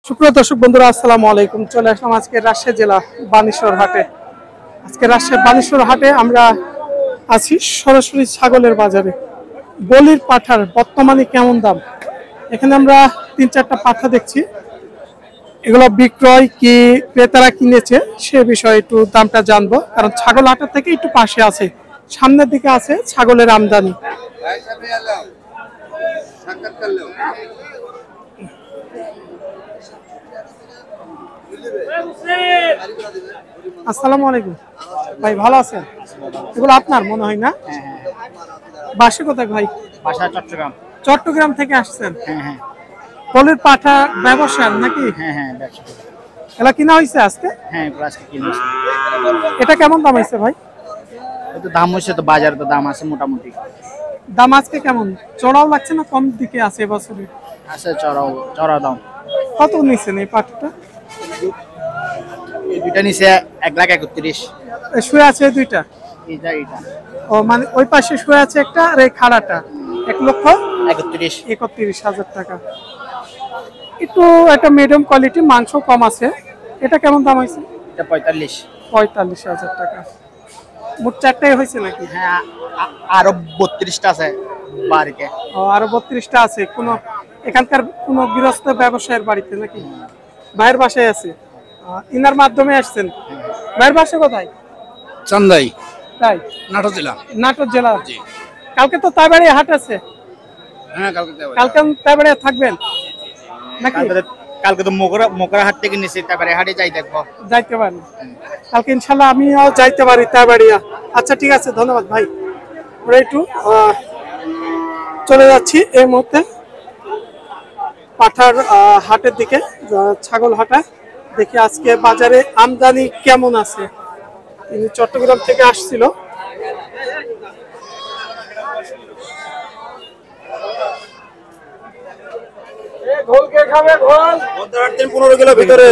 সুপ্রিয় দর্শক বন্ধুরা, আসসালামু আলাইকুম। চলে আসলাম আজকে রাজশাহী জেলা বানেশ্বর হাটে। আজকে রাজশাহী বানেশ্বর হাটে আমরা আছি সরাসরি ছাগলের বাজারে। বলির পাঠার বর্তমানে কেমন দাম, এখানে আমরা 3-4টা পাঠা দেখছি। এগুলো বিক্রয় কি ক্রেতারা কিনেছে সে বিষয়ে একটু দামটা জানবো, কারণ ছাগল হাটের থেকে একটু পাশে আছে, সামনের দিকে আছে ছাগলের আমদানি। আসসালামু আলাইকুম ভাই, ভালো আছেন? এগুলো আপনার মনে হয় না? বাসা কোথায় ভাই? বাসা চট্টগ্রাম। চট্টগ্রাম থেকে আসছেন? হ্যাঁ। বলির পাঠা ব্যবসা নাকি? হ্যাঁ ব্যবসা। এলা কিনা হয়েছে আজকে? হ্যাঁ এগুলো আজকে কিনেছি। এটা কেমন দাম হয়েছে ভাই? একটু দাম হচ্ছে তো, বাজারে তো দাম আছে মোটামুটি। দাম আজকে কেমন, চড়াও লাগছে না কম দিকে আছে এবছরে? আছে চড়া দাম। কত নিচ্ছেন এই পাঠাটা? এই দুইটা নিচে 1,31,000। শুয়ে আছে এই দুইটা? এইটা ও মানে ওই পাশে শুয়ে আছে একটা, আর এই খাড়াটা 1,31,000 টাকা। একটু একটা মিডিয়াম কোয়ালিটি, মাংস কম আছে। এটা কেমন দাম হয়েছে? এটা 45,000 টাকা। মোট 4টাই হয়েছে নাকি? হ্যাঁ, আরো 32টা আছে বাড়িতে। ও, আরো 32টা আছে। কোনো এখানকার কোনো গৃহস্থ ব্যবসায়ের বাড়িতে নাকি ভাইয়ের বাসায় আছে? ইনার মাধ্যমে আসছেন। ভাইয়ের বাসা কোথায়? চান্দাই, তাই? নাটোর জেলা। নাটোর জেলা। কালকে তো তাইবাড়ি হাট আছে। হ্যাঁ, কালকে তাইবাড়ি থাকবেন নাকি? কালকে তো মোকরা হাট থেকে নিছি, তারপরে হাটে যাই দেখবো। যাইতে পারেন কালকে ইনশাল্লাহ, আমিও যাইতে পারি তাইবাড়িয়া। আচ্ছা ঠিক আছে, ধন্যবাদ ভাই। আমরা একটু চলে যাচ্ছি এই মুহূর্তে পাঠার হাটের দিকে, ছাগল হাটা। দেখি আজকে বাজারে আমদানি কেমন আছে। তিনি চট্টগ্রাম থেকে আসছিল। দিন 15 কিলো ভিতরে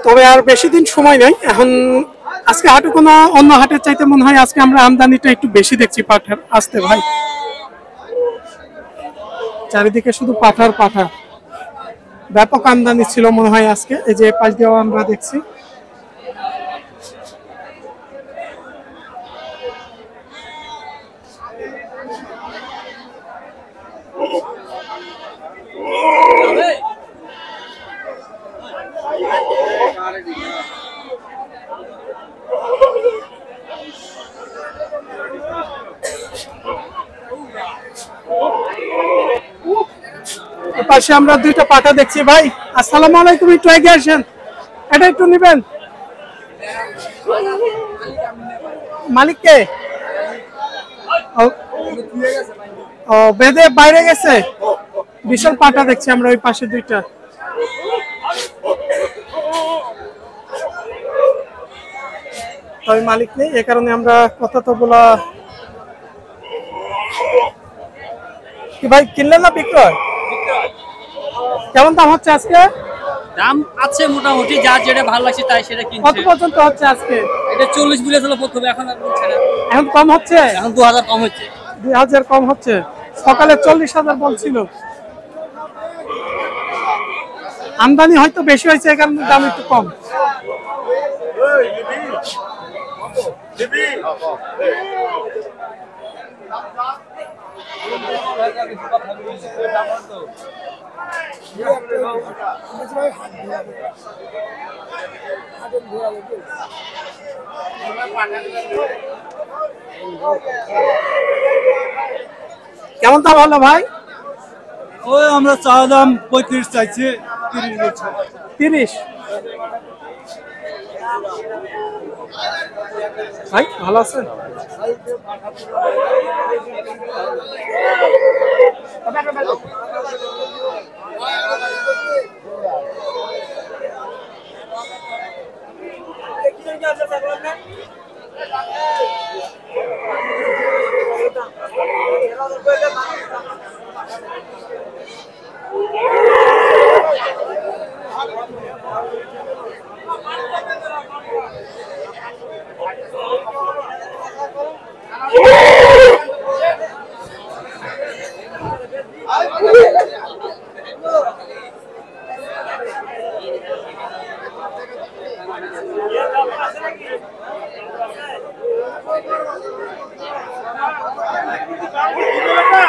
তবে আর বেশি দিন সময় নেই এখন। আজকে হাটে কোনো অন্য হাটের চাইতে মনে হয় আজকে আমরা আমদানিটা একটু বেশি দেখছি পাঠার। আসতে ভাই, চারিদিকে শুধু পাঠার পাঠা, ব্যাপক আমদানি ছিল মনে হয় আজকে। এই যে পাশ দিয়েও আমরা দেখছি। পাশে আমরা দুইটা পাঠা দেখছি। ভাই আসসালামু আলাইকুম, একটু এগিয়ে আসেন, এটা একটু নিবেন। মালিককে ও বেঁধে বাইরে গেছে। বিশাল পাঠা দেখছি আমরা ওই পাশে দুইটা। তবে মালিক নেই, এ কারণে আমরা কথা তো বলা। কি ভাই কিনলেন না বিক্রয়? কেমন দাম হচ্ছে আজকে? দাম আছে মোটামুটি, যার যেটা ভালো লাগছে তাই সেটা কিনছে। কত পর্যন্ত হচ্ছে আজকে? এটা 40 বলেছিল প্রথমে, এখন আর বলছে না। এখন কম হচ্ছে? এখন 2000 কম হচ্ছে। 2000 কম হচ্ছে। সকালে 40,000 বলছিল। আমদানি হয়তো বেশি হয়েছে, এই কারণে দাম একটু কম। কেমন দাম হলো ভাই? ওই আমরা চা দাম 35 চাইছি, 30। ভাই ভালো আছেন?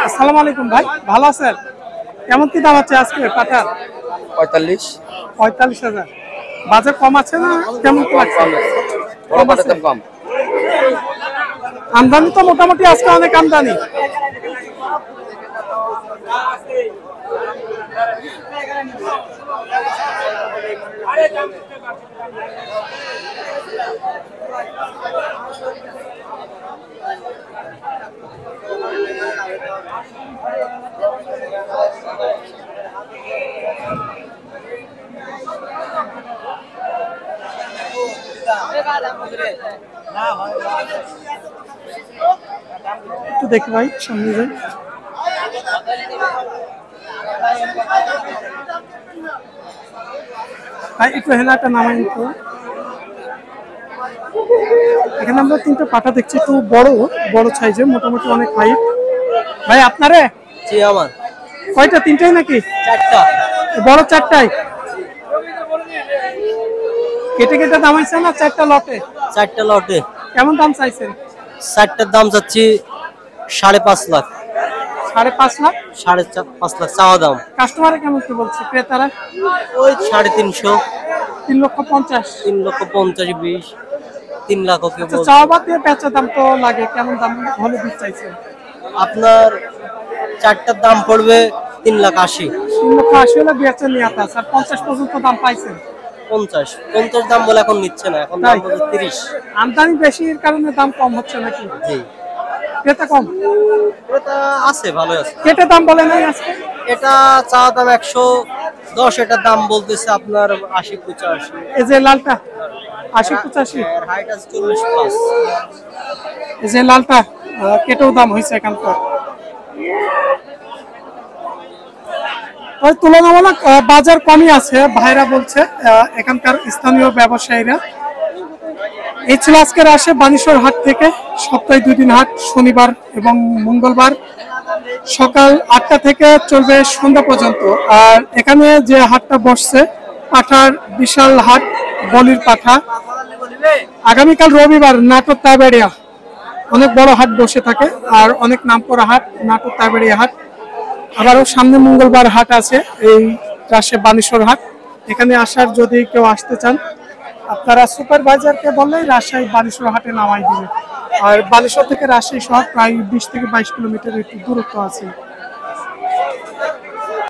আসসালামু আলাইকুম ভাই, ভালো আছেন? কেমন কি দাম আছে আজকে পাঠার? 45,000। বাজার কম আছে না কেমন কি লাগছে? কম আছে। আমদানি তো মোটামুটি আজকে অনেক আমদানি। একটু দেখি ভাই, সামনে যাই। ভাই একটু হেলাটা নামাই নিতো। এখানে আমরা 3টা পাঠা দেখছি, একটু বড় সাইজের, মোটামুটি অনেক হাইট। ভাই আপনারে? জি আমার। কয়টা? 3টাই নাকি? 4টা। বড় 4টাই। কেটে কেটে দাম হয়েছে না 4টা লটে? 4টা লটে। কেমন দাম চাইছেন? 4টার দাম যাচ্ছি 5.5 লাখ। 5.5 লাখ? 5.5 লাখ চাওয়া দাম। কাস্টমারে কেমন কি বলছে ক্রেতারা? ওই 350। 3,50,000। 3,50,000, 20, 3 লাখ ওকে বলছে। চাওয়া বাদ দিয়ে বেচা দাম তো লাগে, কেমন দাম হলে দিতে চাইছেন? আপনার 4টার দাম পড়বে 3,80,000। 3,80,000 হলে বেচা নিয়ে আছে, আর 50 পর্যন্ত দাম পাইছেন? 50 দাম বলে এখন নিচ্ছে না, এখন দাম বলে 30। আমদানি বেশির কারণে দাম কম হচ্ছে নাকি? জি। ক্রেতা কম? এটা আছে, ভালো আছে। কেটে দাম বলে নাই আজকে? এটা চাওয়া দাম 110, এটার দাম বলতেছে আপনার 80-85। এই যে লালটা 80-85, হাইট আছে 40+। এই যে লালটা কেটেও দাম হয়েছে এখানকার। তুলনামূলক বাজার কমই আছে ভাইরা বলছে এখানকার স্থানীয় ব্যবসায়ীরা। এই ছিল আজকের আসে বানেশ্বর হাট থেকে। সপ্তাহে 2 দিন হাট, শনিবার এবং মঙ্গলবার সকাল 8টা থেকে চলবে সন্ধ্যা পর্যন্ত। আর এখানে যে হাটটা বসছে পাঠার বিশাল হাট, বলির পাঠা। আগামীকাল রবিবার নাটোর তাইবাড়িয়া অনেক বড় হাট বসে থাকে, আর অনেক নামকরা হাট নাটোর তাইবাড়িয়া হাট। আবারও সামনে মঙ্গলবার হাট আছে, এই রাজশাহী বানেশ্বর হাট। এখানে আসার যদি কেউ আসতে চান আপনারা সুপারভাইজারকে বললেই রাজশাহী বানেশ্বর হাটে নামাই দিবে। আর বানেশ্বর থেকে রাজশাহী শহর প্রায় 20 থেকে 22 কিলোমিটার একটু দূরত্ব আছে।